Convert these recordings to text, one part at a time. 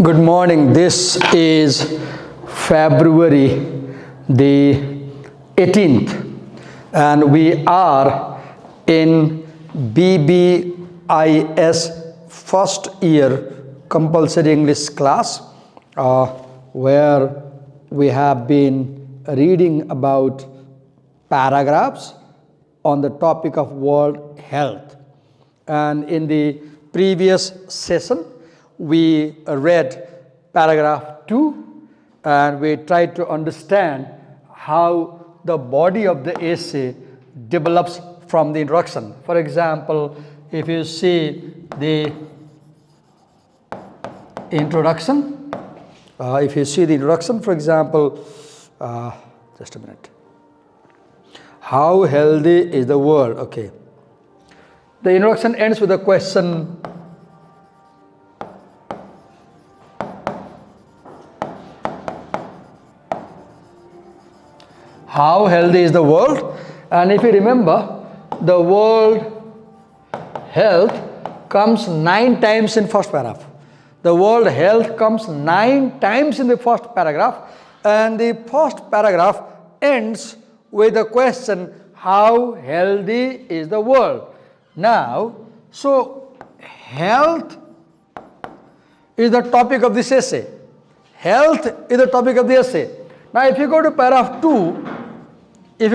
Good morning. This is February the 18th and we are in BBIS first year compulsory English class where we have been reading about paragraphs on the topic of world health. And in the previous session, we read paragraph 2 and we tried to understand how the body of the essay develops from the introduction. For example, if you see the introduction, for example, just a minute. How healthy is the world? Okay. The introduction ends with a question. How healthy is the world? And if you remember, the word health comes 9 times in first paragraph. The word health comes 9 times in the first paragraph, and the first paragraph ends with the question, how healthy is the world? Now, so health is the topic of this essay. Health is the topic of the essay. Now, if you go to paragraph 2, the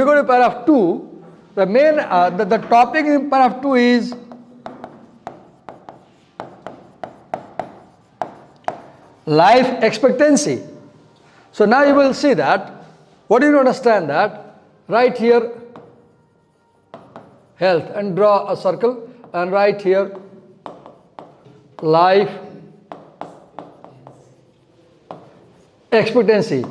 main the topic in paragraph 2 is life expectancy. So now you will see that, what do you understand that? Write here health and draw a circle and write here life expectancy.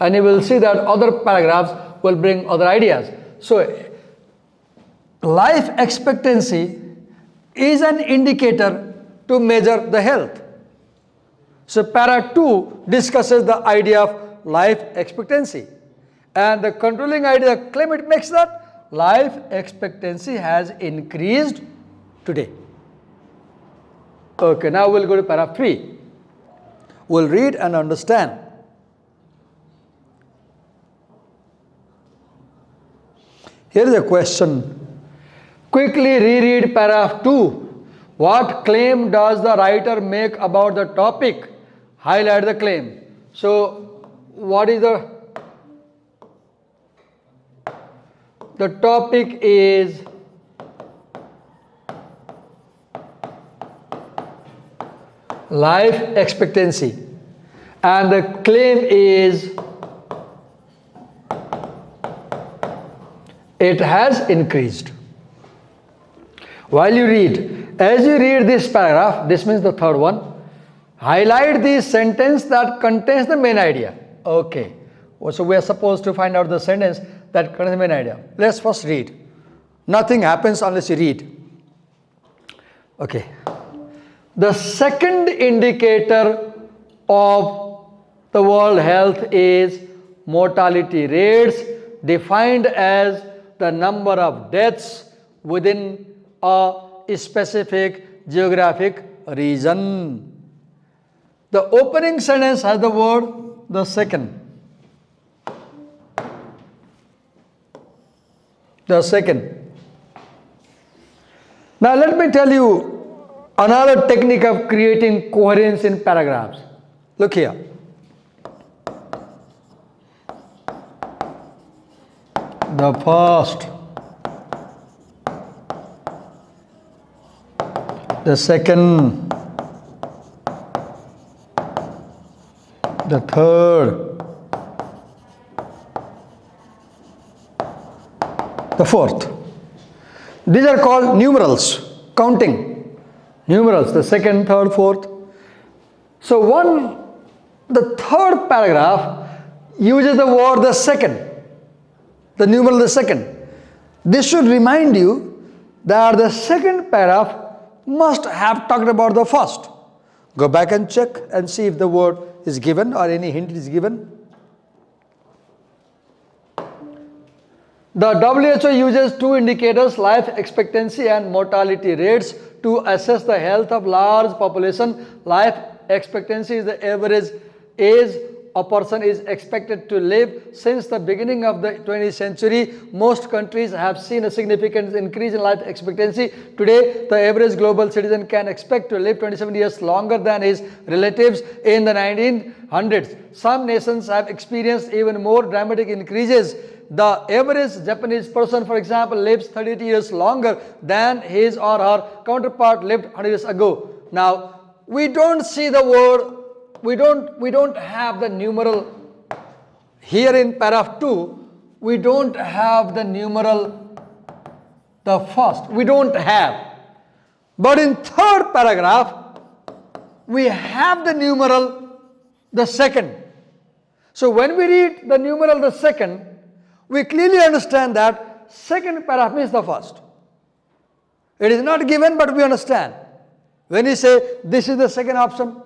And you will see that other paragraphs will bring other ideas. So, life expectancy is an indicator to measure the health. So, para 2 discusses the idea of life expectancy. And the controlling idea, the claim it makes that life expectancy has increased today. Okay, now we'll go to para 3. We'll read and understand. Here is a question. Quickly reread paragraph 2. What claim does the writer make about the topic? Highlight the claim. So, what is the topic is life expectancy, and the claim is it has increased. While you read, as you read this paragraph, this means the third one, highlight the sentence that contains the main idea. Okay, so we are supposed to find out the sentence that contains the main idea. Let's first read. Nothing happens unless you read. Okay. The second indicator of the world health is mortality rates, defined as the number of deaths within a specific geographic region. The opening sentence has the word the second. The second. Now let me tell you another technique of creating coherence in paragraphs. Look here. The first, the second, the third, the fourth. These are called numerals, counting. Numerals, the second, third, fourth. So the third paragraph uses the word the second. The numeral the second. This should remind you that the second paragraph must have talked about the first. Go back and check and see if the word is given or any hint is given. The WHO uses 2 indicators, life expectancy and mortality rates, to assess the health of large population. Life expectancy is the average age a person is expected to live. Since the beginning of the 20th century, most countries have seen a significant increase in life expectancy. Today, the average global citizen can expect to live 27 years longer than his relatives in the 1900s. Some nations have experienced even more dramatic increases. The average Japanese person, for example, lives 30 years longer than his or her counterpart lived 100 years ago. Now, we don't see the word, we don't have the numeral here in paragraph 2. We don't have the numeral, the first, we don't have. But in third paragraph, we have the numeral, the second. So when we read the numeral, the second, we clearly understand that second paragraph means the first. It is not given, but we understand. When you say this is the second option,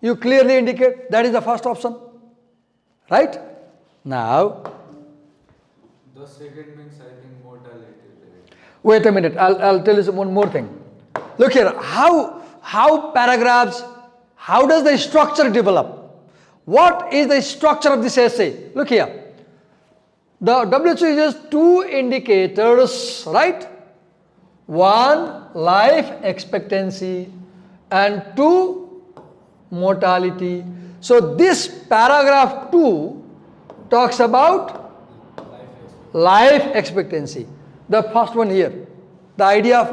you clearly indicate that is the first option. Right? Now, the second means I think mortality rate. Wait a minute, I'll tell you one more thing. Look here, how paragraphs, how does the structure develop? What is the structure of this essay? Look here. The WHO uses two indicators, right? One, life expectancy, and two, mortality. So this paragraph 2 talks about life expectancy. The first one here. The idea of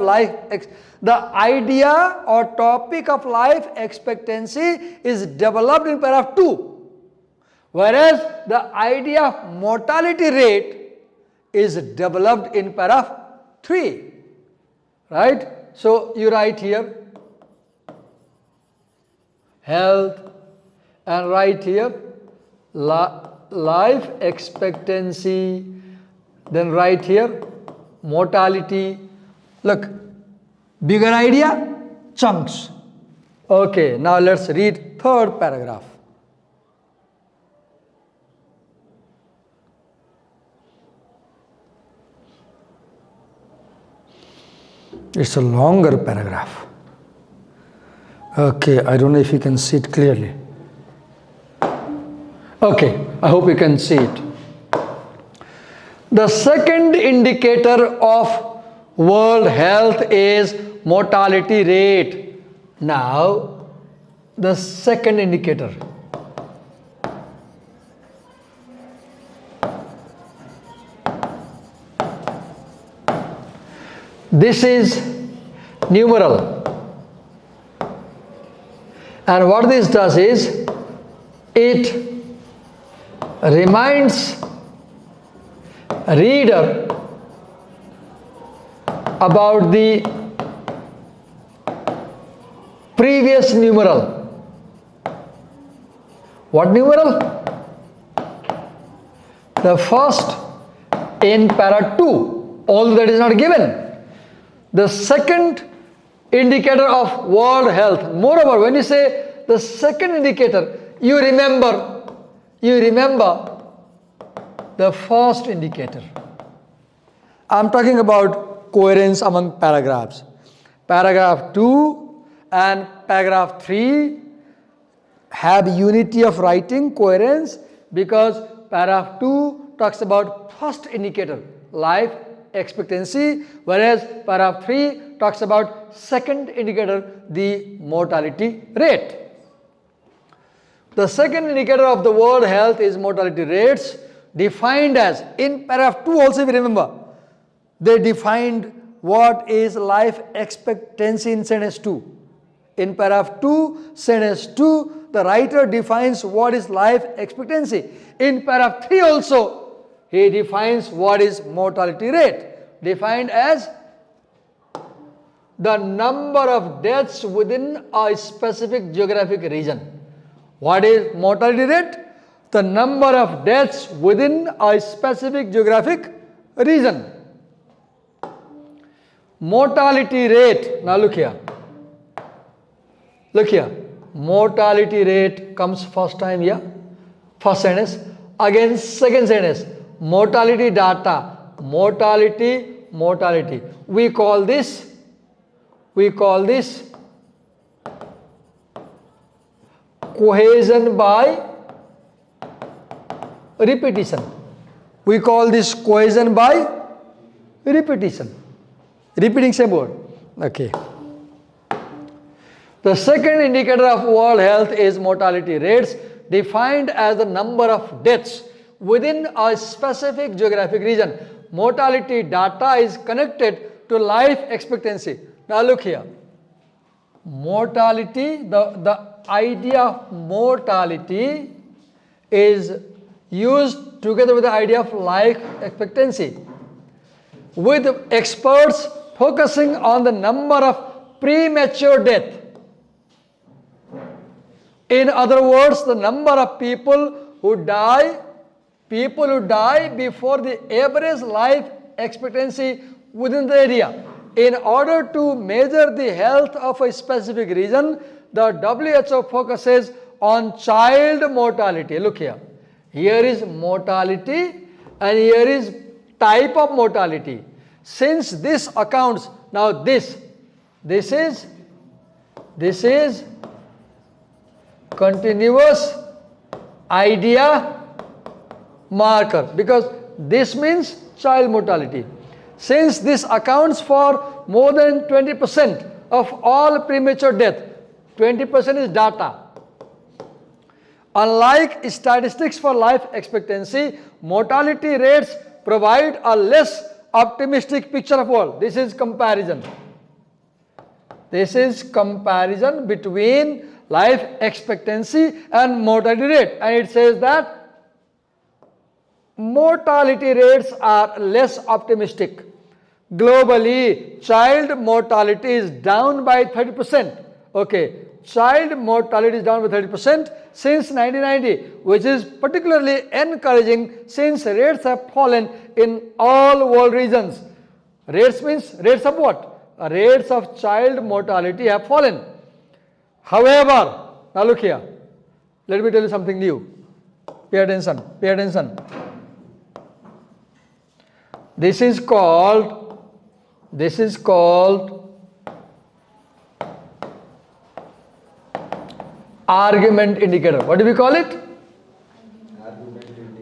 the idea or topic of life expectancy is developed in paragraph 2. Whereas the idea of mortality rate is developed in paragraph 3. Right? So you write here health and write here life expectancy, then write here mortality. Look, bigger idea, chunks. Okay, now let's read third paragraph. It's a longer paragraph. Okay, I don't know if you can see it clearly. Okay, I hope you can see it. The second indicator of world health is mortality rate. Now, the second indicator. This is numeral. And what this does is, it reminds reader about the previous numeral. What numeral? The first in para 2, although that is not given. The second indicator of world health. Moreover, when you say the second indicator, you remember the first indicator. I'm talking about coherence among paragraphs. Paragraph 2 and paragraph 3 have unity of writing, coherence, because paragraph 2 talks about first indicator, life expectancy, whereas paragraph 3 talks about second indicator, the mortality rate. The second indicator of the world health is mortality rates, defined as, in paragraph 2 also if you remember, they defined what is life expectancy in sentence 2. In paragraph 2, sentence 2, the writer defines what is life expectancy. In paragraph 3 also, he defines what is mortality rate, defined as the number of deaths within a specific geographic region. What is mortality rate? The number of deaths within a specific geographic region. Mortality rate, now look here. Look here. Mortality rate comes first time here, first sentence. Again, second sentence. Mortality data, mortality. We call this cohesion by repetition. We call this cohesion by repetition. Repeating same word. Okay. The second indicator of world health is mortality rates, defined as the number of deaths within a specific geographic region. Mortality data is connected to life expectancy. Now look here. Mortality, the idea of mortality is used together with the idea of life expectancy, with experts focusing on the number of premature death. In other words, the number of people who die before the average life expectancy within the area. In order to measure the health of a specific region, the WHO focuses on child mortality. Look here. Here is mortality and here is type of mortality. Since this accounts, now this is continuous idea marker, because this means child mortality. Since this accounts for more than 20% of all premature death, 20% is data. Unlike statistics for life expectancy, mortality rates provide a less optimistic picture of world. This is comparison. This is comparison between life expectancy and mortality rate, and it says that mortality rates are less optimistic. Globally, child mortality is down by 30%. Okay, child mortality is down by 30% since 1990, which is particularly encouraging since rates have fallen in all world regions. Rates means rates of what? Rates of child mortality have fallen. However, now look here. Let me tell you something new. Pay attention. Pay attention. This is called argument indicator. What do we call it?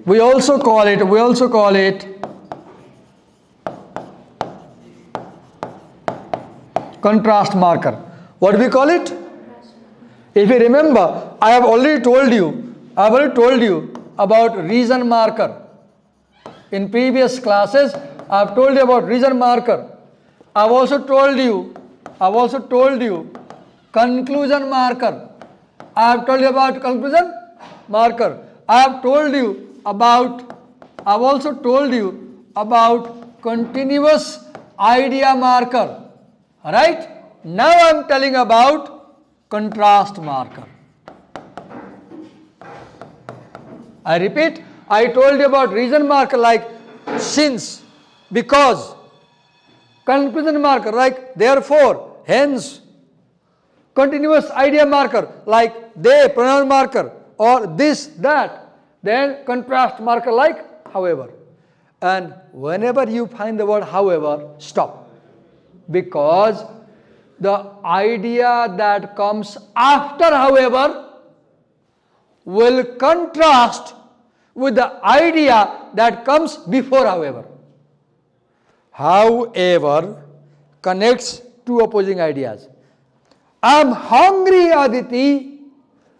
We also call it contrast marker. What do we call it? If you remember, I have already told you about region marker. In previous classes, I have told you about region marker. I have also told you conclusion marker. I have told you about conclusion marker. I have also told you about continuous idea marker. Alright? Now I am telling about contrast marker. I repeat, I told you about region marker like since, because. Conclusion marker like therefore, hence. Continuous idea marker like they, pronoun marker, or this, that. Then contrast marker like however. And whenever you find the word however, stop. Because the idea that comes after however will contrast with the idea that comes before however. However connects two opposing ideas. I am hungry, Aditi.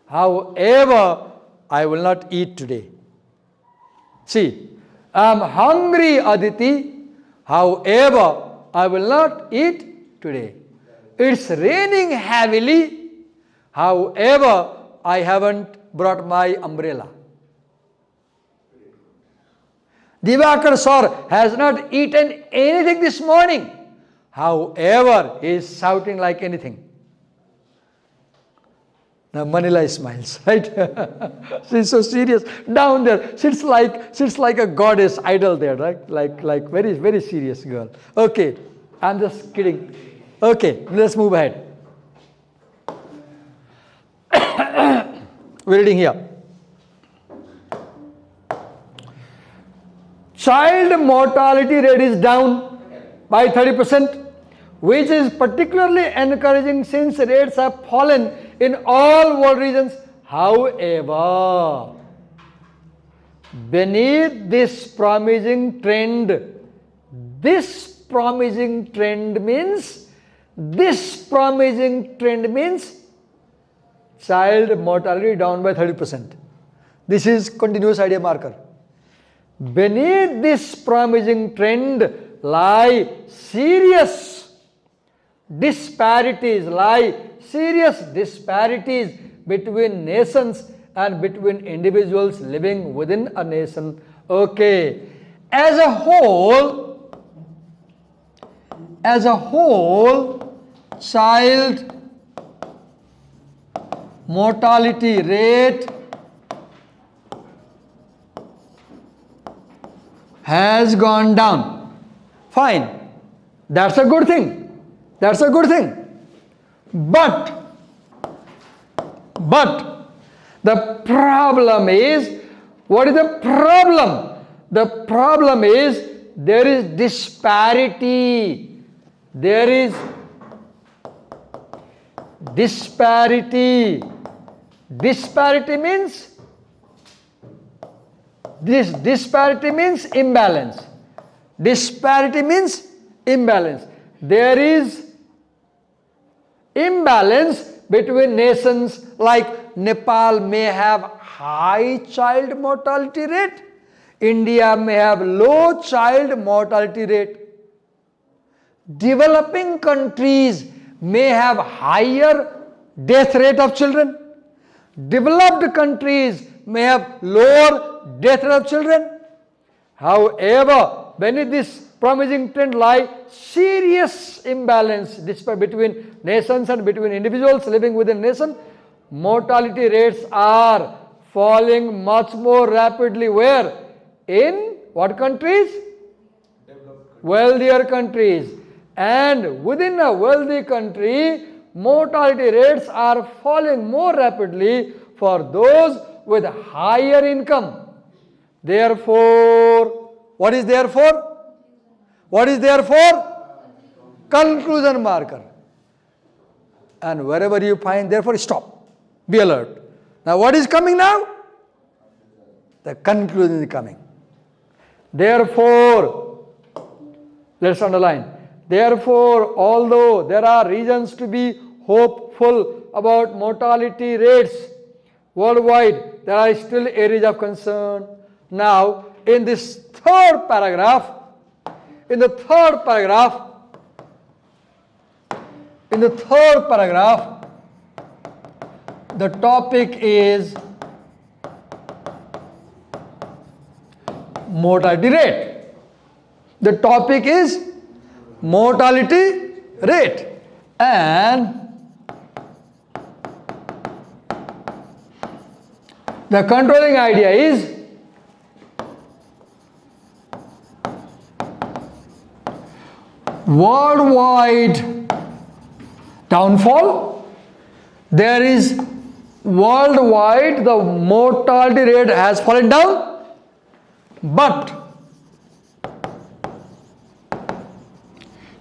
However, I will not eat today. See, I am hungry, Aditi. However, I will not eat today. It's raining heavily. However, I haven't brought my umbrella. Divakar sir has not eaten anything this morning. However, he is shouting like anything. Now Manila smiles, right? She's so serious. Down there, sits like a goddess idol there, right? Like very, very serious girl. Okay, I'm just kidding. Okay, let's move ahead. We're reading here. Child mortality rate is down by 30%, which is particularly encouraging since rates have fallen in all world regions. However, beneath this promising trend means child mortality down by 30%. This is continuous idea marker. Beneath this promising trend lie serious disparities between nations and between individuals living within a nation. Okay. As a whole, child mortality rate has gone down. Fine. That's a good thing. But the problem is, what is the problem? The problem is there is disparity. Disparity means imbalance. There is imbalance between nations, like Nepal may have high child mortality rate, India may have low child mortality rate. Developing countries may have higher death rate of children. Developed countries may have lower death rate of children. However, beneath this promising trend lie serious imbalance between nations and between individuals living within nation. Mortality rates are falling much more rapidly. Where? In what countries? Wealthier countries. And within a wealthy country, mortality rates are falling more rapidly for those with higher income. Therefore, what is therefore? Conclusion marker. And wherever you find therefore, stop. Be alert. Now what is coming now? The conclusion is coming. Therefore, let's underline. Therefore, although there are reasons to be hopeful about mortality rates worldwide, there are still areas of concern. Now, in this third paragraph, the topic is mortality rate. The topic is mortality rate. And the controlling idea is worldwide downfall. There is worldwide the mortality rate has fallen down, but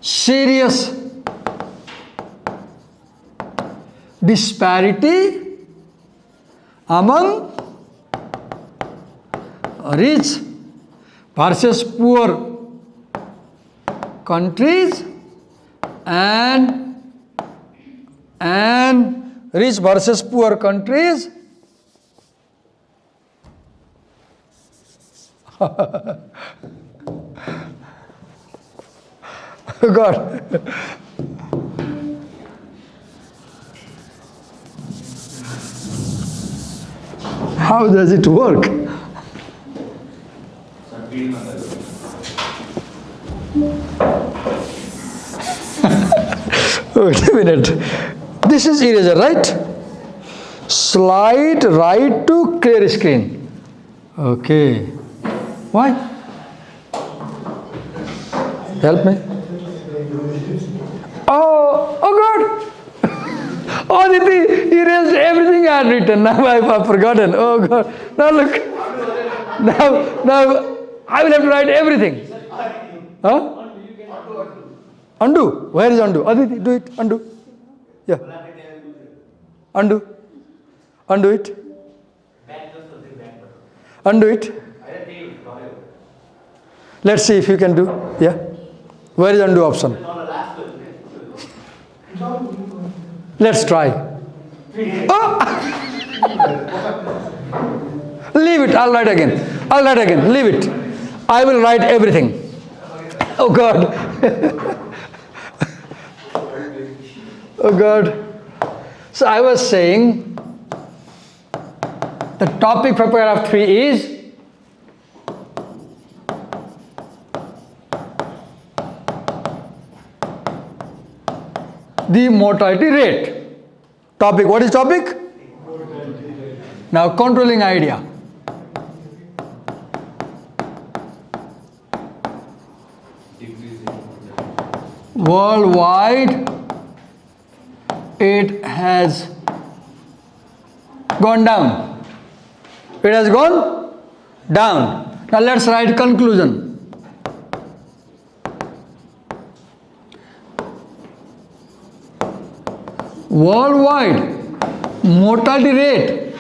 serious disparity among rich versus poor countries and rich versus poor countries God. How does it work? Wait a minute. This is eraser, right? Slide right to clear screen. Okay. Why? Help me. Oh God! Oh, Diti, erased everything I had written. Now I have forgotten. Oh God! Now look. Now I will have to write everything. Huh? Undo. Where is undo? Aditi, do it. Undo. Yeah. Undo. Undo it. Undo it. Let's see if you can do. Yeah. Where is undo option? Let's try. Oh! Leave it. I'll write again. I'll write again. Leave it. I will write everything. Oh God. Oh God. So I was saying the topic for paragraph 3 is the mortality rate. Topic. What is topic? Now controlling idea. Worldwide it has gone down. It has gone down. Now let's write conclusion. Worldwide mortality rate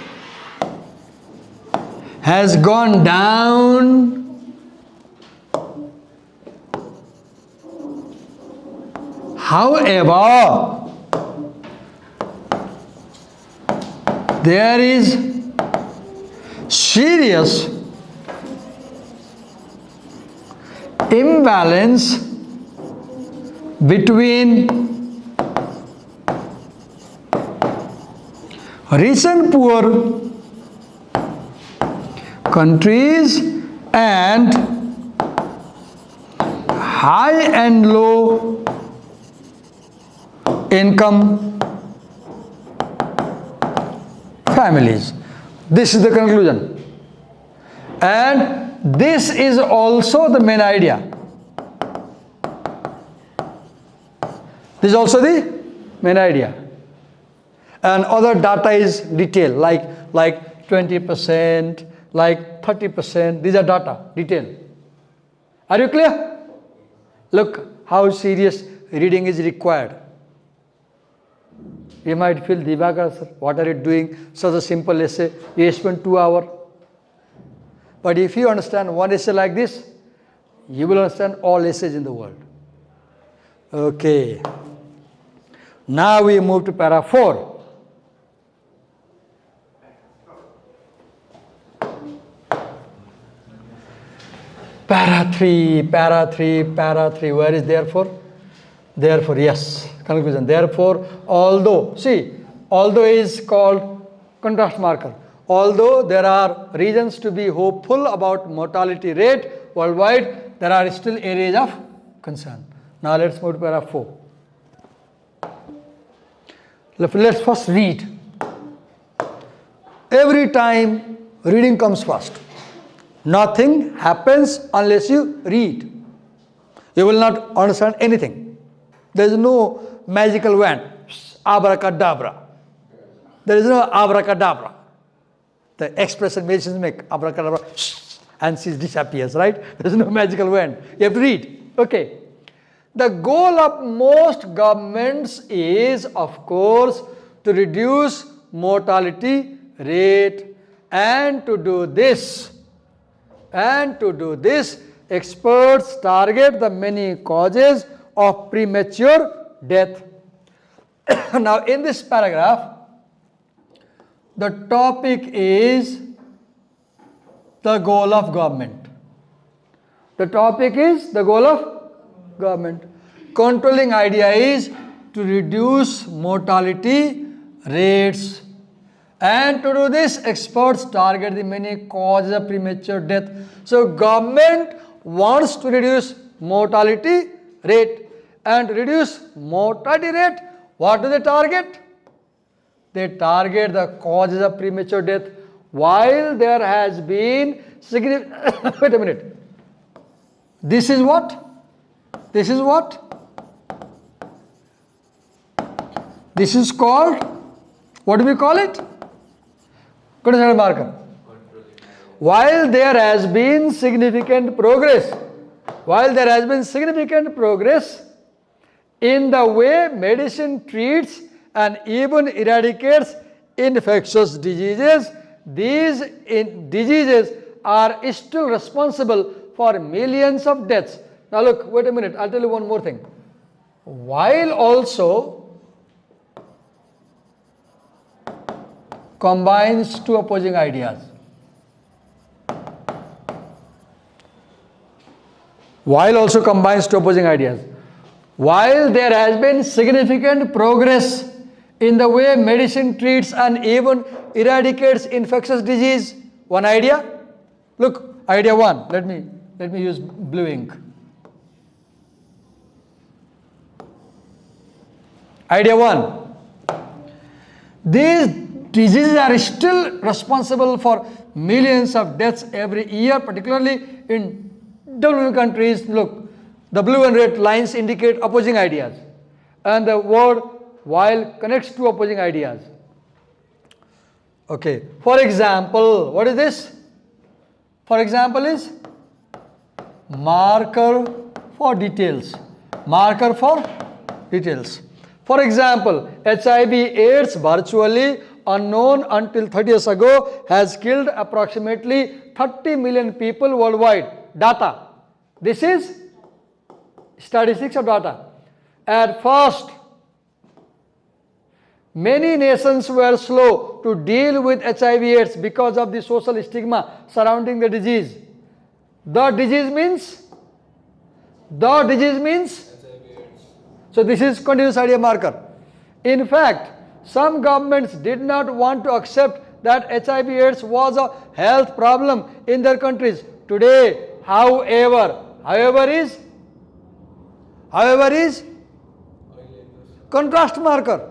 has gone down. However, there is serious imbalance between rich and poor countries and high and low income families. This is the conclusion. And this is also the main idea. This is also the main idea. And other data is detail, like 20%, like 30%. These are data, detail. Are you clear? Look how serious reading is required. You might feel, Divakar sir, what are you doing? Such a simple essay. You spend 2 hours. But if you understand one essay like this, you will understand all essays in the world. Okay. Now we move to para 4. Para 3. Where is therefore? Therefore, yes. Conclusion. Therefore, although is called contrast marker. Although there are reasons to be hopeful about mortality rate worldwide, there are still areas of concern. Now let's move to para 4. Let's first read. Every time reading comes first. Nothing happens unless you read. You will not understand anything. There is no magical wand, abracadabra. There is no abracadabra. The expression magicians make, abracadabra, and she disappears, right? There is no magical wand. You have to read. Okay. The goal of most governments is, of course, to reduce mortality rate, and to do this, experts target the many causes of premature death. Now, in this paragraph, the topic is the goal of government. The topic is the goal of government. Controlling idea is to reduce mortality rates. And to do this, experts target the many causes of premature death. So, government wants to reduce mortality rate. And to reduce mortality rate, what do they target? They target the causes of premature death. While there has been significant... Wait a minute. This is what? This is what? This is called... What do we call it? Controlling marker. While there has been significant progress, in the way medicine treats and even eradicates infectious diseases, these diseases are still responsible for millions of deaths. Now look, wait a minute, I'll tell you one more thing. While also combines two opposing ideas. While also combines two opposing ideas. While there has been significant progress in the way medicine treats and even eradicates infectious disease, one idea. Look, idea one. Let me use blue ink. Idea one. These diseases are still responsible for millions of deaths every year, particularly in developing countries. Look, the blue and red lines indicate opposing ideas, and the word while connects two opposing ideas. Okay, for example, what is this? For example is marker for details. Marker for details. For example, HIV/AIDS, virtually unknown until 30 years ago, has killed approximately 30 million people worldwide. Data. This is statistics of data. At first, many nations were slow to deal with HIV/AIDS because of the social stigma surrounding the disease. The disease means? So this is continuous idea marker. In fact, some governments did not want to accept that HIV/AIDS was a health problem in their countries. Today, however is contrast marker.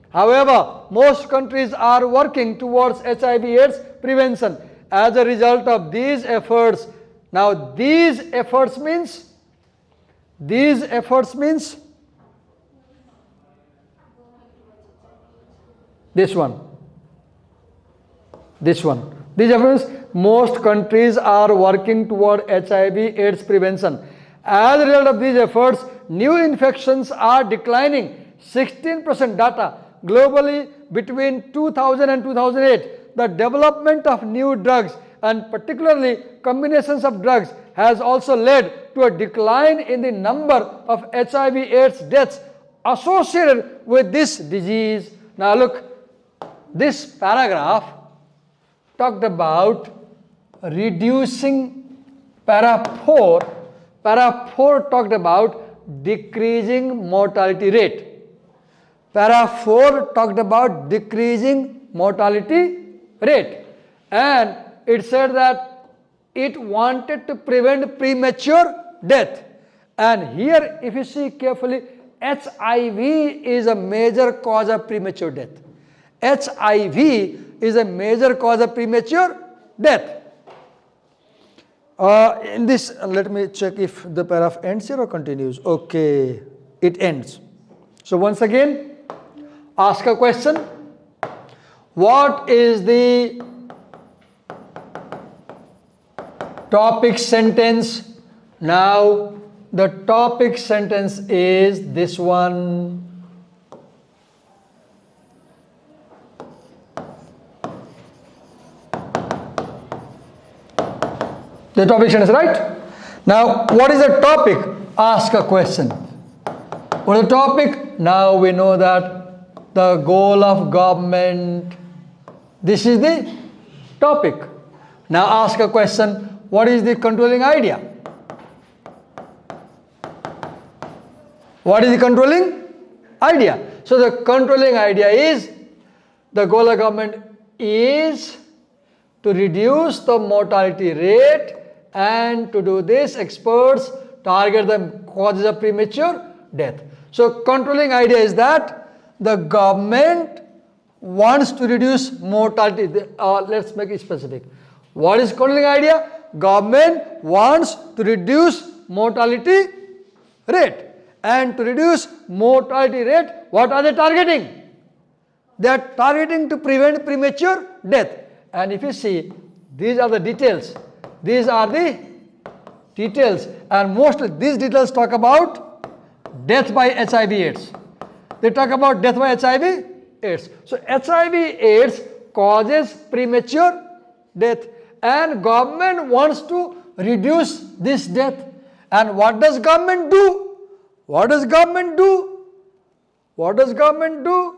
However, most countries are working towards HIV/AIDS prevention as a result of these efforts. Now, these efforts means this one. These efforts, most countries are working toward HIV/AIDS prevention. As a result of these efforts, new infections are declining 16% data globally between 2000 and 2008. The development of new drugs and particularly combinations of drugs has also led to a decline in the number of HIV/AIDS deaths associated with this disease. Now look, this paragraph talked about reducing, para 4 talked about decreasing mortality rate. Para 4 talked about decreasing mortality rate, and it said that it wanted to prevent premature death. And here, if you see carefully, HIV is a major cause of premature death. HIV is a major cause of premature death. In this, let me check if the paragraph ends here or continues. Okay, it ends. So once again, ask a question. What is the topic sentence? Now, the topic sentence is this one. The topic sentence, right? Now, what is the topic? Ask a question. What is the topic? Now we know that the goal of government. This is the topic. Now ask a question. What is the controlling idea? What is the controlling idea? So the controlling idea is the goal of government is to reduce the mortality rate, and to do this, experts target the causes of premature death. So controlling idea is that the government wants to reduce mortality. Let's make it specific. What is controlling idea? Government wants to reduce mortality rate. And to reduce mortality rate, what are they targeting? They are targeting to prevent premature death. And if you see, these are the details. These are the details, and mostly these details talk about death by HIV/AIDS. They talk about death by HIV/AIDS. AIDS. So HIV/AIDS causes premature death, and government wants to reduce this death. And what does government do? What does government do? What does government do?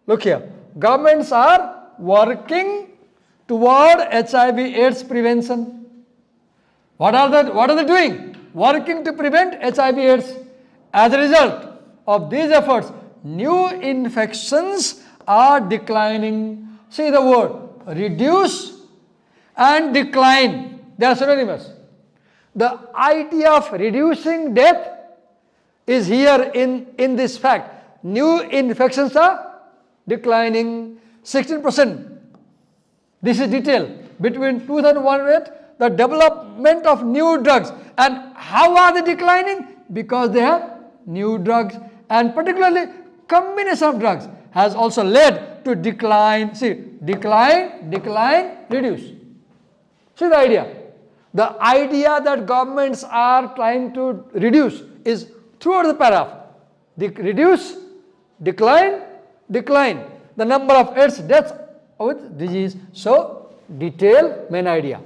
Look here. Governments are working toward HIV/AIDS prevention. What are they doing? Working to prevent HIV/AIDS. As a result of these efforts, new infections are declining. See the word reduce and decline. They are synonymous. The idea of reducing death is here in this fact. New infections are declining 16%. This is detail. Between 2001 and 2008, the development of new drugs. And how are they declining? Because they have new drugs, and particularly combination of drugs has also led to decline. See, decline, reduce. See the idea. The idea that governments are trying to reduce is throughout the paragraph. Reduce, decline, the number of AIDS deaths with disease. So, detail, main idea.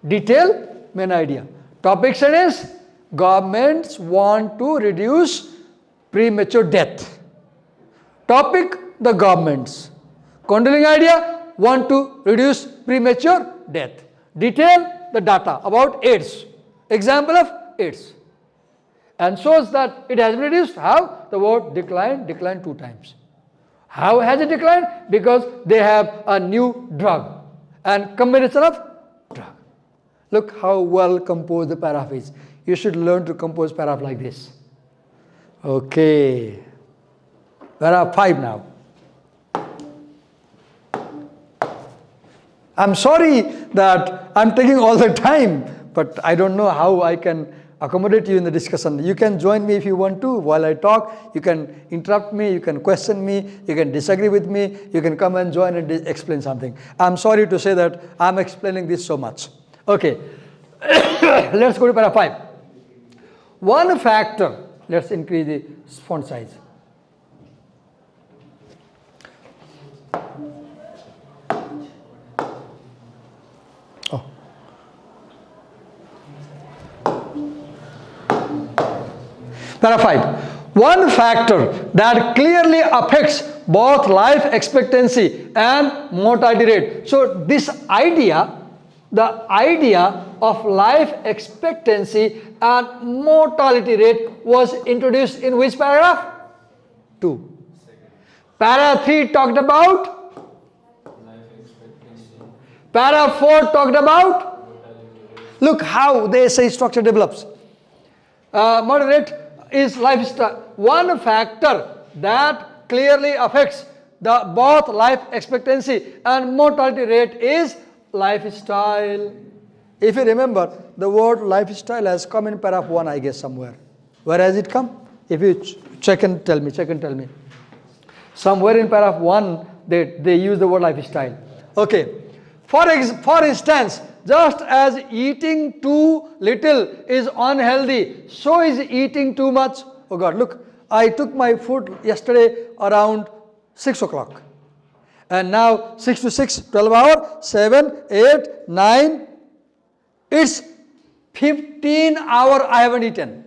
Detail, main idea. Topic is governments want to reduce premature death. Topic, the governments. Controlling idea, want to reduce premature death. Detail, the data about AIDS. Example of AIDS. And shows that it has been reduced. How? The word decline 2 times. How has it declined? Because they have a new drug and combination of drug. Look how well composed the paragraph is. You should learn to compose paragraph like this. Okay. Paragraph 5 now. I'm sorry that I'm taking all the time, but I don't know how I can accommodate you in the discussion. You can join me if you want to while I talk. You can interrupt me, you can question me, you can disagree with me, you can come and join and explain something. I'm sorry to say that I'm explaining this so much. Okay, let's go to paragraph 5. One factor, let's increase the font size. Paragraph 5. One factor that clearly affects both life expectancy and mortality rate. So this idea, the idea of life expectancy and mortality rate was introduced in which paragraph? 2. Paragraph 3 talked about? Life expectancy. Paragraph 4 talked about? Look how the essay structure develops. Moderate is lifestyle. One factor that clearly affects the both life expectancy and mortality rate is lifestyle. If you remember, the word lifestyle has come in paragraph 1, I guess, somewhere. Where has it come? If you check and tell me. Somewhere in paragraph 1, they use the word lifestyle. Okay. For instance, just as eating too little is unhealthy, so is eating too much. Oh God, look, I took my food yesterday around 6 o'clock. And now 6 to 6, 12 hours, 7, 8, 9. It's 15 hours I haven't eaten.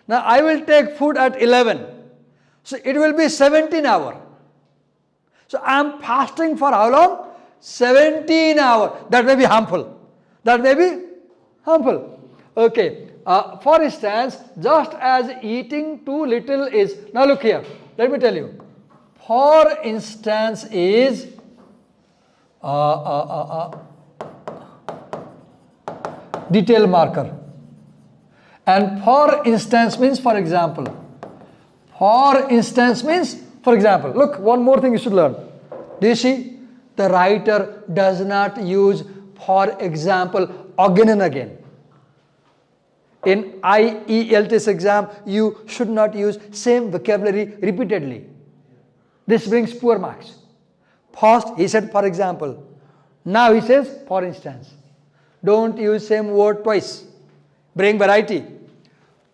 Now I will take food at 11. So it will be 17 hours. So I am fasting for how long? 17 hours. That may be harmful. Okay. For instance, just as eating too little is, now look here, let me tell you. For instance is detail marker. And for instance means for example. For instance means for example. Look, one more thing you should learn. Do you see? The writer does not use for example again and again. In IELTS exam, you should not use same vocabulary repeatedly. This brings poor marks. First, he said for example. Now he says for instance. Don't use same word twice. Bring variety.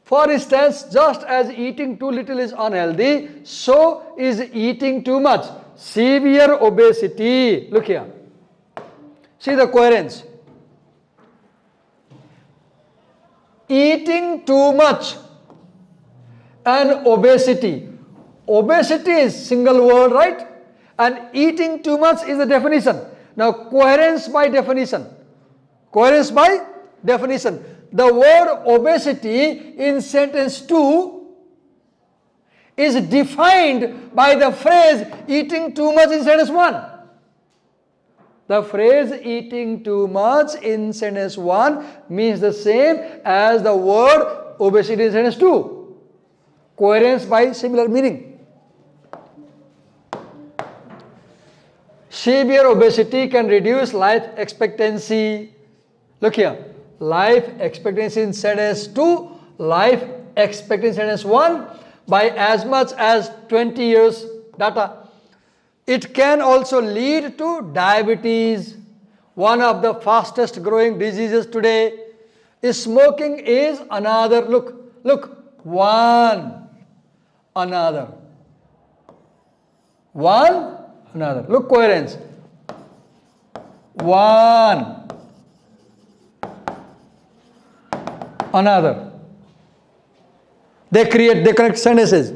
For instance, just as eating too little is unhealthy, so is eating too much. Severe obesity. Look here. See the coherence. Eating too much and obesity. Obesity is single word, right? And eating too much is the definition. Now, coherence by definition. Coherence by definition. The word obesity in sentence 2 is defined by the phrase eating too much in sentence 1. The phrase eating too much in sentence 1 means the same as the word obesity in sentence 2. Coherence by similar meaning. Severe obesity can reduce life expectancy. Look here. Life expectancy in sentence 2, life expectancy in sentence 1 by as much as 20 years data. It can also lead to diabetes, one of the fastest growing diseases today. Smoking is another. Look, one, another. One, another. Look, coherence. One, another. They connect sentences.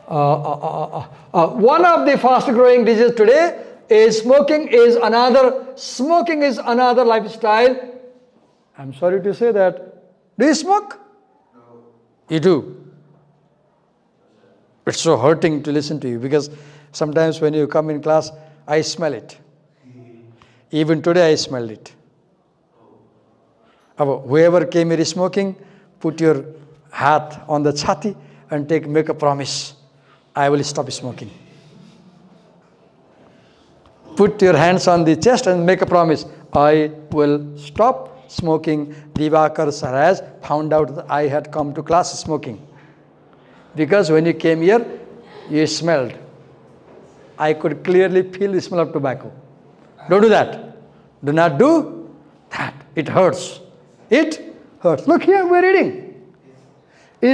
One of the fast growing diseases today is smoking is another. Smoking is another lifestyle. I'm sorry to say that. Do you smoke? No. You do. It's so hurting to listen to you because sometimes when you come in class, I smell it. Even today I smelled it. Whoever came here smoking, put your hat on the chhati and make a promise. I will stop smoking. Put your hands on the chest and make a promise. I will stop smoking. Divakar sir has found out that I had come to class smoking. Because when you came here, you smelled. I could clearly feel the smell of tobacco. Don't do that. Do not do that. It hurts. It hurts. Look here, we're reading.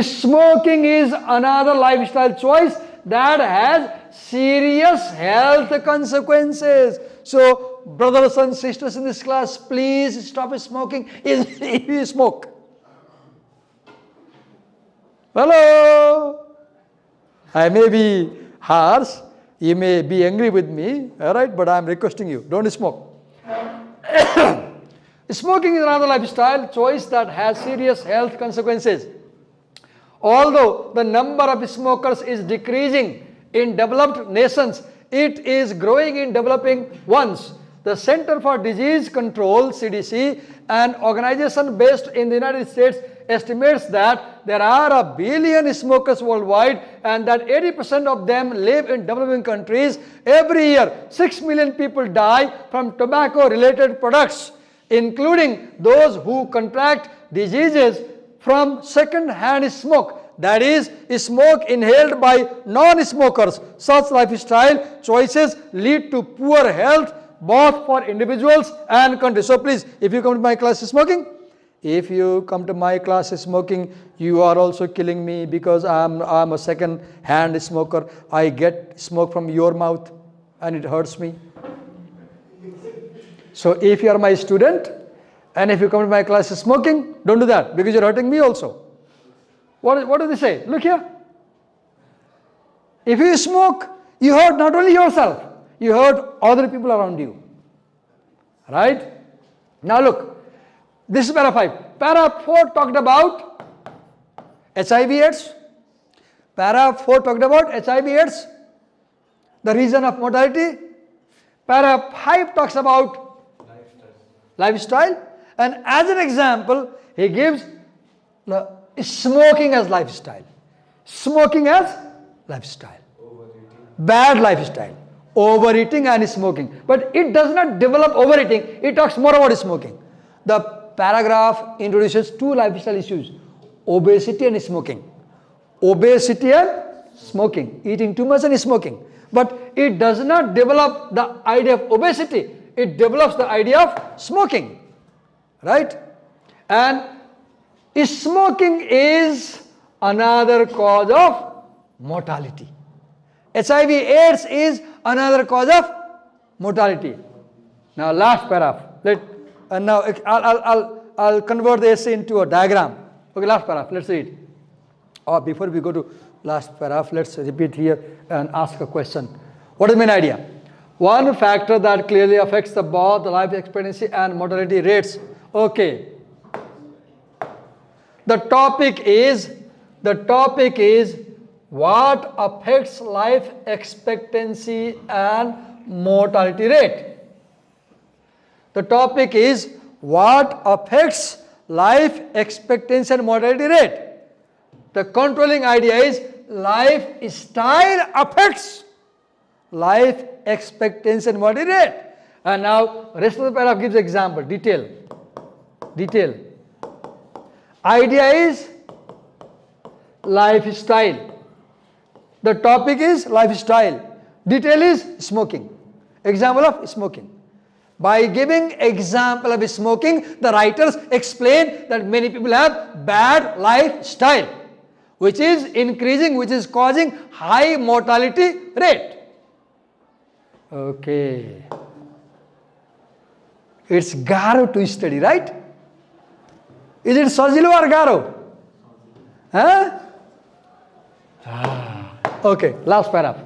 Smoking is another lifestyle choice that has serious health consequences. So, brothers and sisters in this class, please stop smoking if you smoke. Hello? I may be harsh, you may be angry with me, alright, but I am requesting you, don't smoke. Smoking is another lifestyle choice that has serious health consequences. Although the number of smokers is decreasing in developed nations, it is growing in developing ones. The Center for Disease Control, CDC, an organization based in the United States, estimates that there are 1 billion smokers worldwide and that 80% of them live in developing countries. Every year, 6 million people die from tobacco-related products, including those who contract diseases from second-hand smoke. That is, smoke inhaled by non-smokers. Such lifestyle choices lead to poor health both for individuals and countries. So please, if you come to my class smoking, if you come to my class smoking, you are also killing me because I'm a second-hand smoker. I get smoke from your mouth and it hurts me. So if you are my student and if you come to my class smoking, don't do that because you're hurting me also. What do they say? Look here. If you smoke, you hurt not only yourself, you hurt other people around you. Right? Now look, this is para 5. Para 4 talked about HIV/AIDS. Para 4 talked about HIV/AIDS, the reason of mortality. Para 5 talks about lifestyle. And as an example, he gives smoking as lifestyle. Smoking as lifestyle. Overeating. Bad lifestyle. Overeating and smoking. But it does not develop overeating. It talks more about smoking. The paragraph introduces 2 lifestyle issues. Obesity and smoking. Obesity and smoking. Eating too much and smoking. But it does not develop the idea of obesity. It develops the idea of smoking. Right? And Smoking is another cause of mortality. HIV/AIDS is another cause of mortality. Now last paragraph. Now I'll convert the essay into a diagram. Okay, last paragraph. Let's read. Or before we go to last paragraph, let's repeat here and ask a question. What is the main idea? One factor that clearly affects both the life expectancy and mortality rates. Okay. The topic is what affects life expectancy and mortality rate. The topic is what affects life expectancy and mortality rate. The controlling idea is lifestyle affects life expectancy and mortality rate. And now rest of the paragraph gives example, detail. Idea is lifestyle. The topic is lifestyle. Detail is smoking. Example of smoking. By giving example of smoking, the writers explain that many people have bad lifestyle, which is increasing, which is causing high mortality rate. Okay. It's Garo to study, right? Is it Sazilo or Garo? Huh? Okay, last paragraph.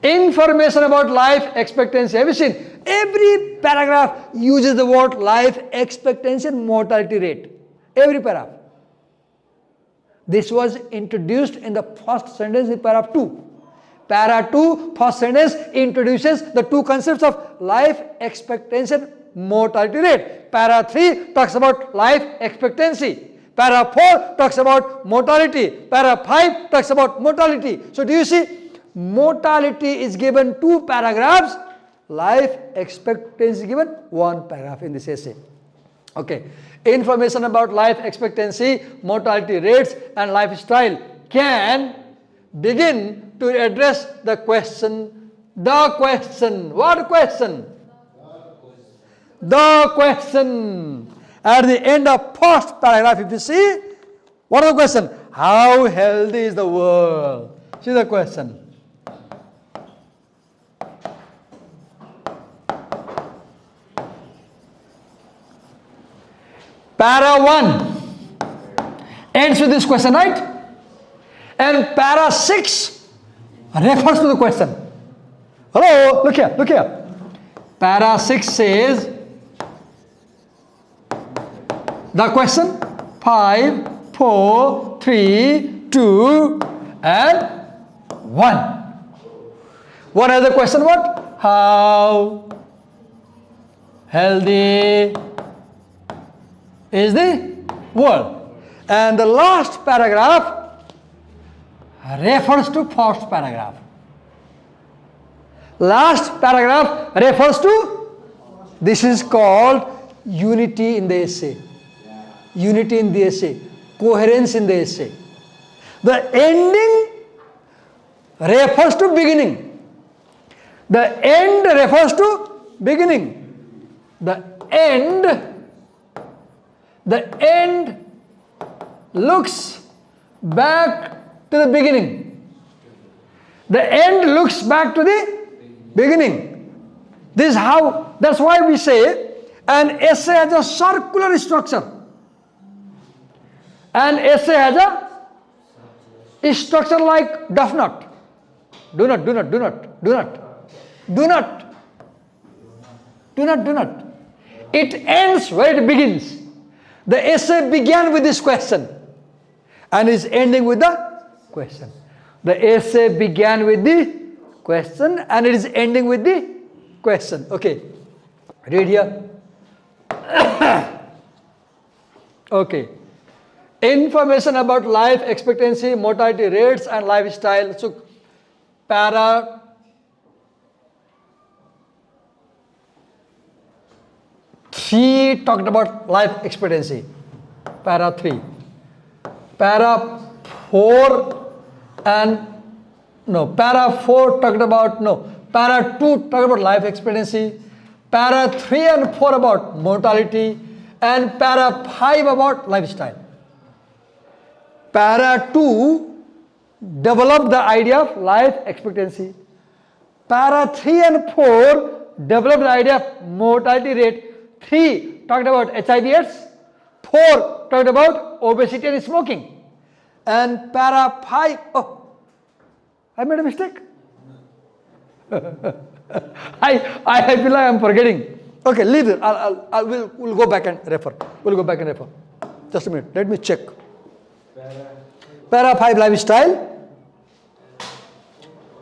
Information about life expectancy. Have you seen? Every paragraph uses the word life expectancy and mortality rate. Every paragraph. This was introduced in the first sentence in paragraph 2. Para 2, first sentence introduces the two concepts of life expectancy and mortality rate. Para 3 talks about life expectancy. Para 4 talks about mortality. Para 5 talks about mortality. So do you see? Mortality is given 2 paragraphs. Life expectancy is given 1 paragraph in this essay. Okay. Information about life expectancy, mortality rates and lifestyle can begin to address the question. What question? The question. At the end of first paragraph, if you see, what is the question? How healthy is the world? See the question. Para 1 ends with this question, right? And para 6 refers to the question. Hello, look here. Para 6 says the question 5, 4, 3, 2 and 1. What is the question? What? How healthy is the world? And the last paragraph refers to first paragraph. Last paragraph refers to, this is called unity in the essay. Unity in the essay. Coherence in the essay. The ending refers to beginning. The end refers to beginning. The end looks back to the beginning. The end looks back to the beginning. This is how, that's why we say an essay has a circular structure. An essay has a structure like duff knot. Do not. It ends where it begins. The essay began with this question and is ending with the question. The essay began with the question and it is ending with the question. Okay, read here. Okay. Information about life expectancy, mortality rates and lifestyle. So, para 3 talked about life expectancy. Para 3. Para 4 para 4 talked about, para 2 talked about life expectancy. Para 3 and 4 about mortality. And para 5 about lifestyle. Para 2 developed the idea of life expectancy. Para 3 and 4 developed the idea of mortality rate. 3 talked about HIV/AIDS. 4 talked about obesity and smoking. And para 5, oh, I made a mistake. I feel like I'm forgetting. Okay, leave it. We'll go back and refer. We'll go back and refer. Just a minute. Let me check. Para 5 lifestyle.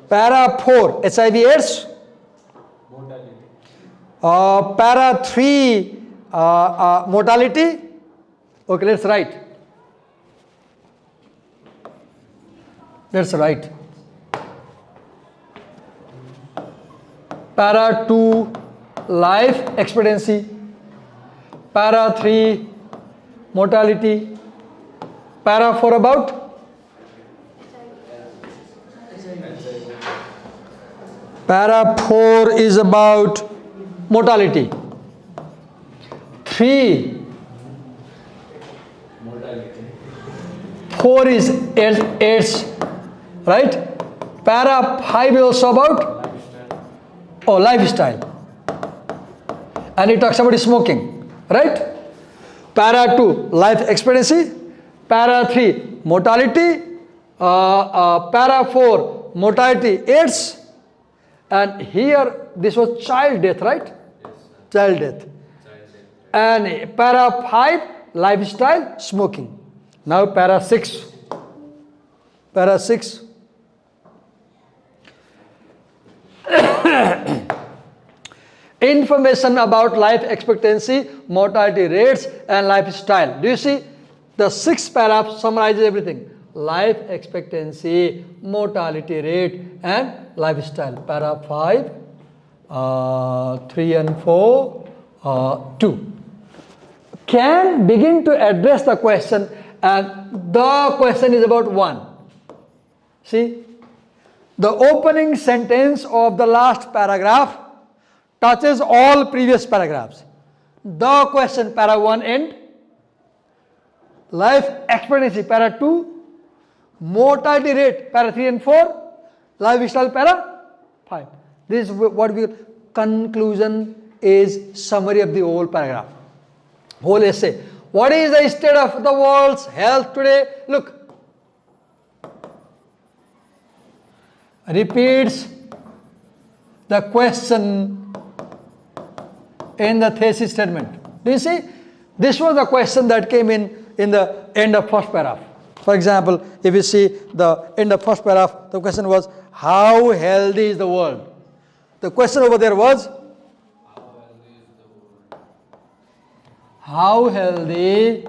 Para 4 HIV/AIDS. Mortality. Para 3 mortality. Okay, let's write. Let's write. Para 2 life expectancy. Para 3 mortality. Para 4 about para 4 is about mortality. 3 Mortality. 4 is AIDS, right? Para 5 is also about lifestyle. And it talks about smoking, right? Para 2 life expectancy. Para 3 mortality. Para 4 mortality AIDS. And here this was child death, right? Yes, sir. Child death. Child death. And para 5 lifestyle smoking. Now para 6. Para 6. Information about life expectancy, mortality rates, and lifestyle. Do you see? The 6th paragraph summarizes everything. Life expectancy, mortality rate, and lifestyle. Para 5, 3 and 4, 2. Can begin to address the question, and the question is about 1. See? The opening sentence of the last paragraph touches all previous paragraphs. The question, para 1 end. Life expectancy, para 2. Mortality rate, para 3 and 4. Lifestyle, para 5. This is what we conclusion is summary of the whole paragraph. Whole essay. What is the state of the world's health today? Look. Repeats the question in the thesis statement. Do you see? This was the question that came in the end of first paragraph. For example, if you see the end of first paragraph, the question was, how healthy is the world? The question over there was, how healthy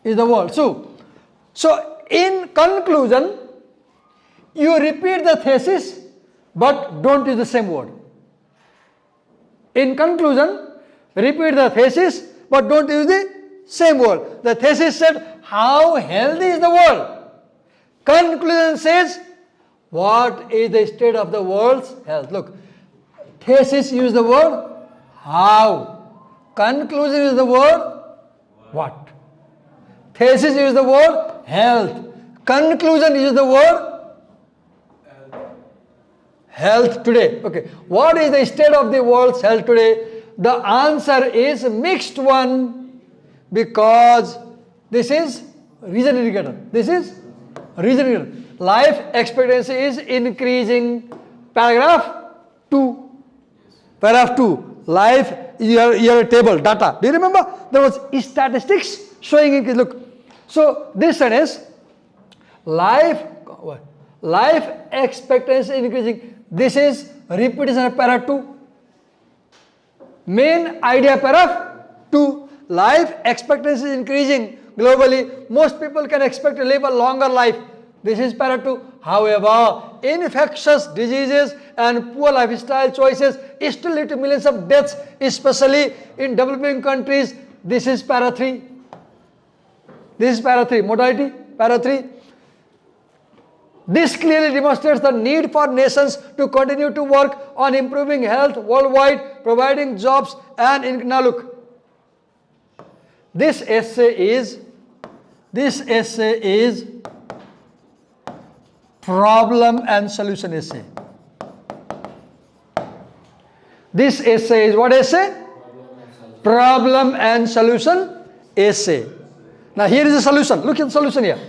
is the world? So in conclusion, you repeat the thesis, but don't use the same word. In conclusion, repeat the thesis, but don't use the same word. The thesis said, how healthy is the world? Conclusion says, what is the state of the world's health? Look, thesis use the word how. Conclusion is the word what. Thesis use the word health. Conclusion is the word health today. Okay. What is the state of the world's health today? The answer is mixed one, because this is reason indicator. This is reason indicator. Life expectancy is increasing. Paragraph 2. Paragraph 2. Life, you have a table, data. Do you remember? There was statistics showing increase. Look. So this sentence, life expectancy increasing. This is repetition of paragraph 2. Main idea paragraph 2. Life expectancy is increasing globally. Most people can expect to live a longer life. This is paragraph 2. However, infectious diseases and poor lifestyle choices still lead to millions of deaths, especially in developing countries. This is paragraph 3. This is paragraph 3. Mortality, paragraph 3. This clearly demonstrates the need for nations to continue to work on improving health worldwide, providing jobs and now look. This essay is This essay is problem and solution essay. This essay is what essay? Problem and solution essay. Now here is the solution. Look at the solution here.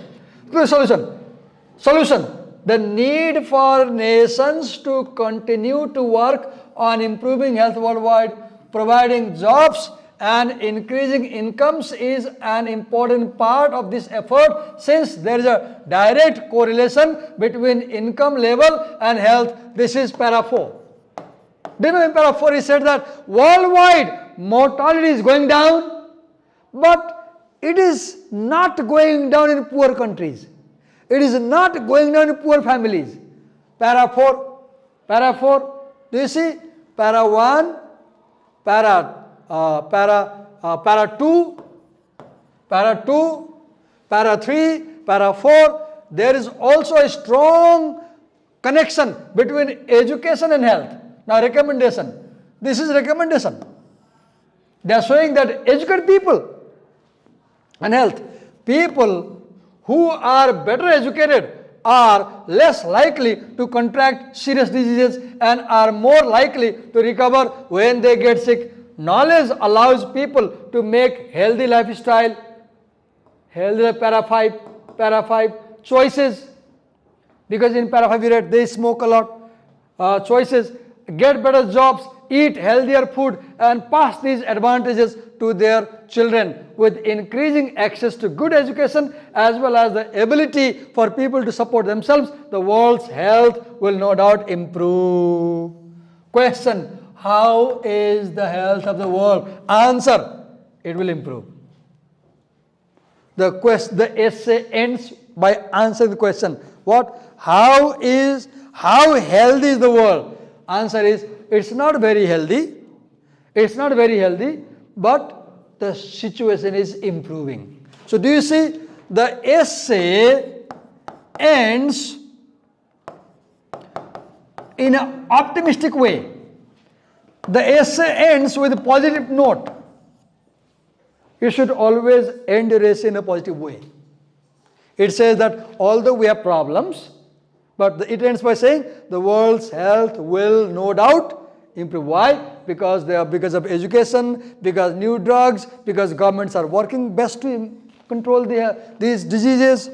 Look at the solution. Solution. The need for nations to continue to work on improving health worldwide, providing jobs and increasing incomes is an important part of this effort, since there is a direct correlation between income level and health. This is para 4. Do you know in para 4 he said that worldwide mortality is going down, but it is not going down in poor countries. It is not going down in poor families. Para 4, do you see? Para 1, para 2, para 3, para 4. There is also a strong connection between education and health. Now recommendation. This is recommendation. They are showing that educated people and health. People who are better educated are less likely to contract serious diseases and are more likely to recover when they get sick. Knowledge allows people to make healthy lifestyle, healthy para 5 choices, because in para 5 we read they smoke a lot, choices, get better jobs, eat healthier food and pass these advantages to their children. With increasing access to good education as well as the ability for people to support themselves, the world's health will no doubt improve. Question: how is the health of the world? Answer: it will improve. The essay ends by answering the question. What? How healthy is the world? Answer is, it's not very healthy. It's not very healthy, but the situation is improving. So do you see, the essay ends in an optimistic way. The essay ends with a positive note. You should always end your essay in a positive way. It says that although we have problems, but it ends by saying the world's health will no doubt improve. Why? Because of education, because new drugs, because governments are working best to control these diseases.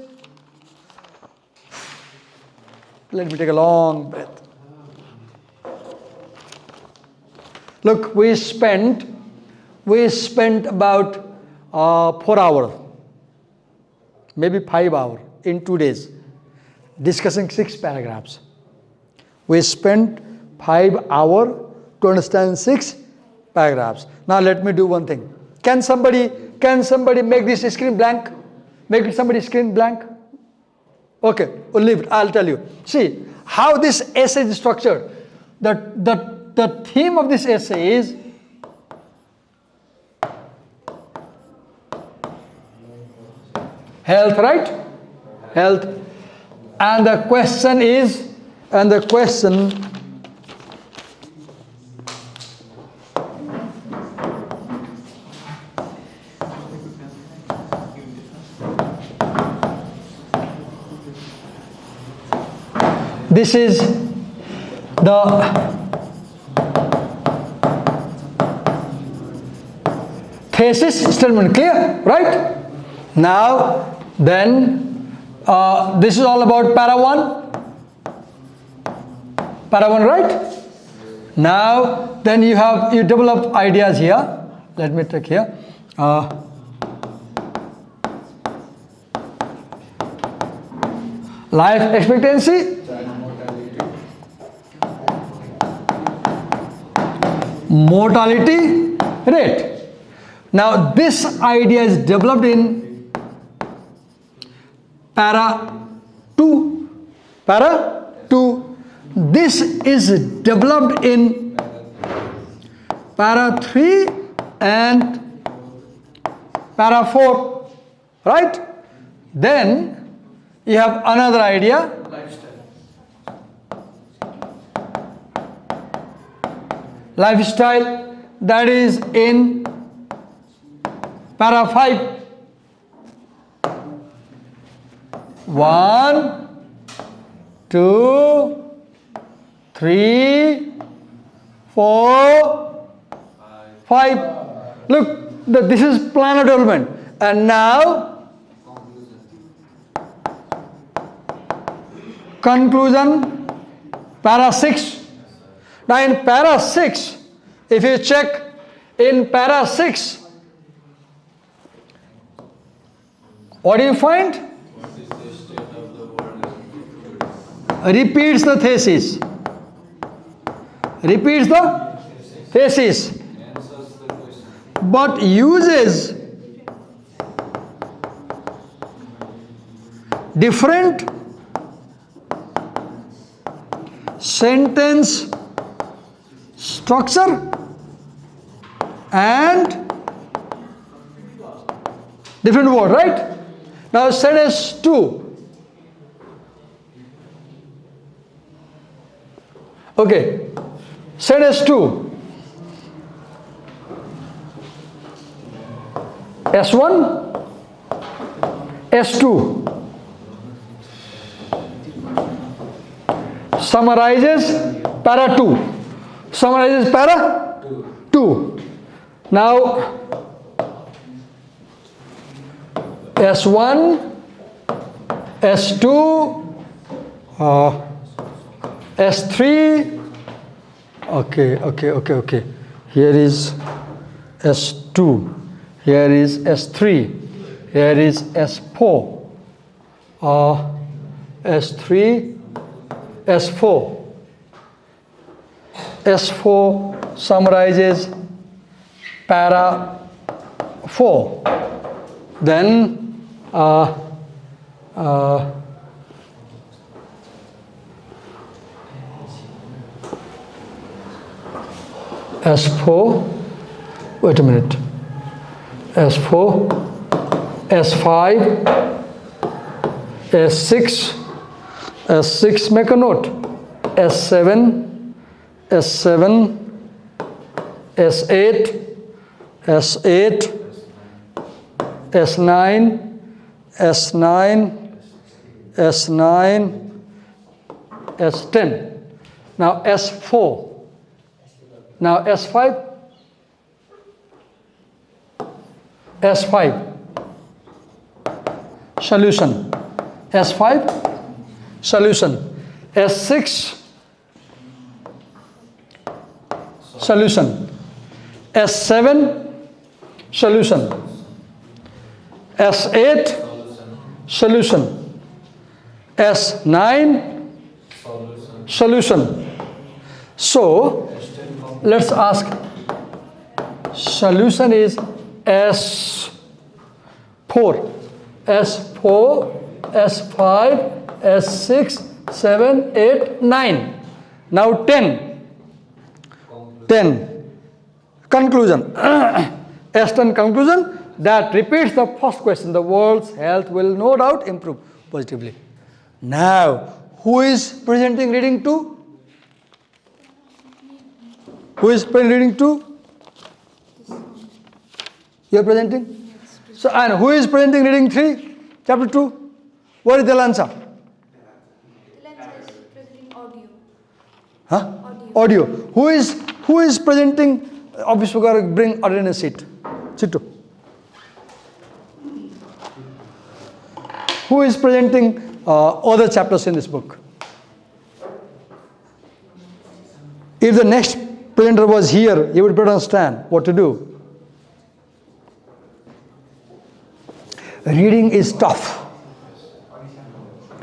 Let me take a long breath. Look, we spent about 4 hours, maybe 5 hours in 2 days discussing 6 paragraphs. We spent 5 hours to understand 6 paragraphs. Now let me do one thing. Can somebody make this screen blank? Make somebody's screen blank? Okay, we'll leave it. I'll tell you. See how this essay is structured. The theme of this essay is health, right? Health. And the question this is the thesis statement. Clear? Right? Now, then, this is all about para 1. Para 1, right? Now, then you develop ideas here. Let me take here. Life expectancy, mortality rate. Now this idea is developed in para 2. Para 2. This is developed in para 3 and para 4. Right? Then you have another idea. Lifestyle, that is in para 5. 1, 2, 3, 4, 5. Look, this is planar development. And now, conclusion, para 6. Now in para 6, if you check in para 6, what do you find? What is the state of the world? Repeats the thesis. Repeats the thesis. Answers the question. But uses different sentence structure and different word, right? Now sentence 2. Okay. Sentence 2. S1, S2. Summarizes para 2. Summarizes para 2. Now S1, S2, S3. Okay. Here is S2. Here is S3. Here is S4. S3, S4. S4 summarizes para 4. Then S4, wait a minute, S4, S5, S6, S6 make a note, S7, S7, S8, S8, S9, S9, S9, S10. Now S4. Now S5. S5. Solution. S5. Solution. S6. Solution. S7. Solution. S8. Solution. S9. Solution. So, let's ask. Solution is S4. S4, S5, S6, 7, 8, 9. Now 10. 10. Conclusion. S10 conclusion that repeats the first question. The world's health will no doubt improve positively. Now, who is presenting reading 2? Who is reading 2? You are presenting? So, and who is presenting reading 3? Chapter 2? What is Delansa? Delansa is presenting audio. Huh? Audio. Who is presenting? Office worker, bring attendance sheet. Chittu. Who is presenting other chapters in this book? If the next presenter was here, you would better understand what to do. Reading is tough.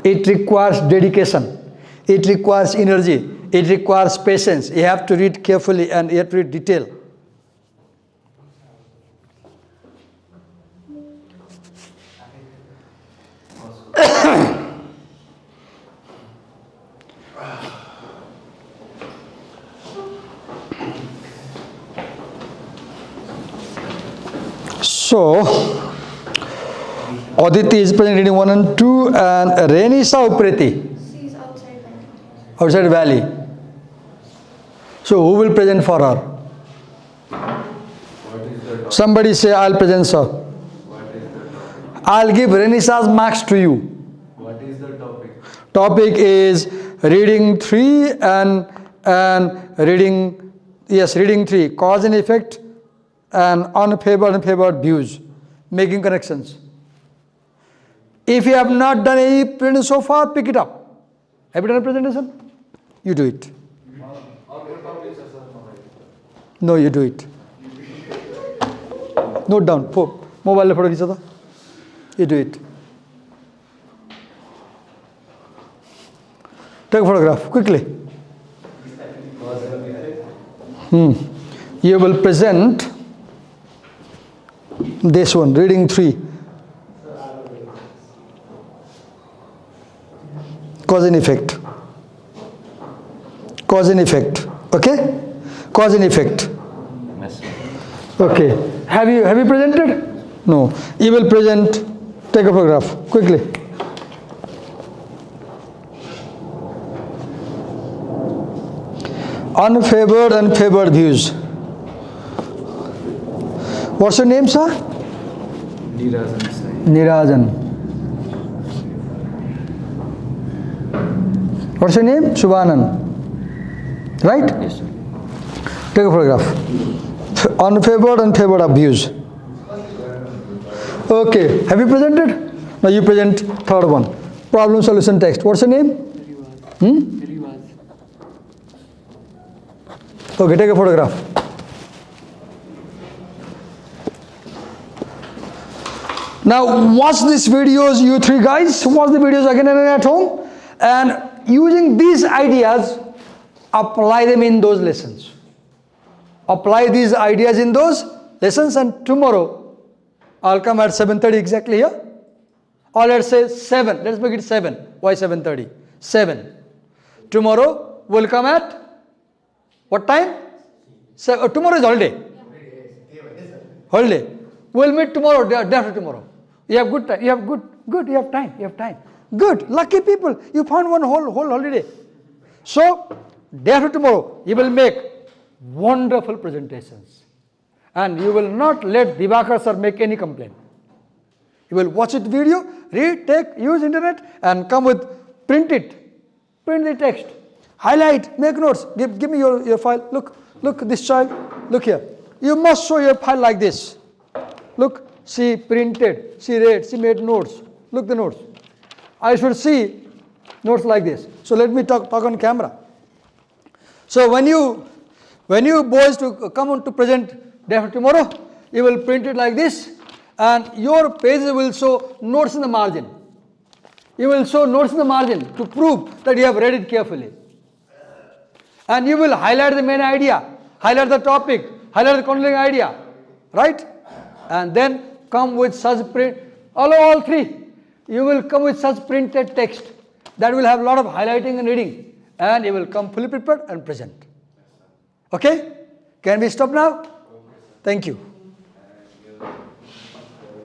It requires dedication. It requires energy. It requires patience. You have to read carefully and you have to read detail. So, Aditi is present reading 1 and 2 and Renisa Upreti She is outside valley. outside valley. So, who will present for her? What is the topic? Somebody say, I'll present, sir. What is the topic? I'll give Renisa's marks to you. What Topic is reading 3 and reading, yes, reading 3, cause and effect and unfavored views, making connections. If you have not done any presentation so far, pick it up. Have you done a presentation? You do it. No, you do it. Note down. Mobile photo खींचा था. You do it. Take a photograph quickly. You will present this one, reading 3. Cause and effect. Cause and effect. Okay? Cause and effect. Okay. Have you presented? No. You will present. Take a photograph quickly. Unfavored and favored views. What's your name, sir? Nirajan. What's your name? Subhanan. Right? Yes, sir. Take a photograph. Unfavored and favored of views. Okay. Have you presented? Now you present third one. Problem solution text. What's your name? Okay, take a photograph. Now watch these videos, you three guys. Watch the videos again and again at home. And using these ideas, apply them in those lessons. Apply these ideas in those lessons, and tomorrow I'll come at 7:30 exactly here. Or let's say 7. Let's make it 7. Why 7:30? 7. Tomorrow we'll come at what time? Tomorrow is holiday. Holiday. We'll meet tomorrow, day after tomorrow. You have good time. You have good. You have time. You have time. Good. Lucky people. You found one whole holiday. So day after tomorrow, you will make wonderful presentations, and you will not let Divakar sir make any complaint. You will watch it video, read, use internet, and come with print the text, highlight, make notes. Give me your file. Look this child. Look here. You must show your file like this. Look, she printed, she read, she made notes. Look the notes. I should see notes like this. So let me talk on camera. So when you boys to come on to present day after tomorrow, you will print it like this, and your pages will show notes in the margin. You will show notes in the margin to prove that you have read it carefully. And you will highlight the main idea, highlight the topic, highlight the controlling idea, right? And then come with such print, all three. You will come with such printed text that will have a lot of highlighting and reading, and you will come fully prepared and present. Okay? Can we stop now? Thank you.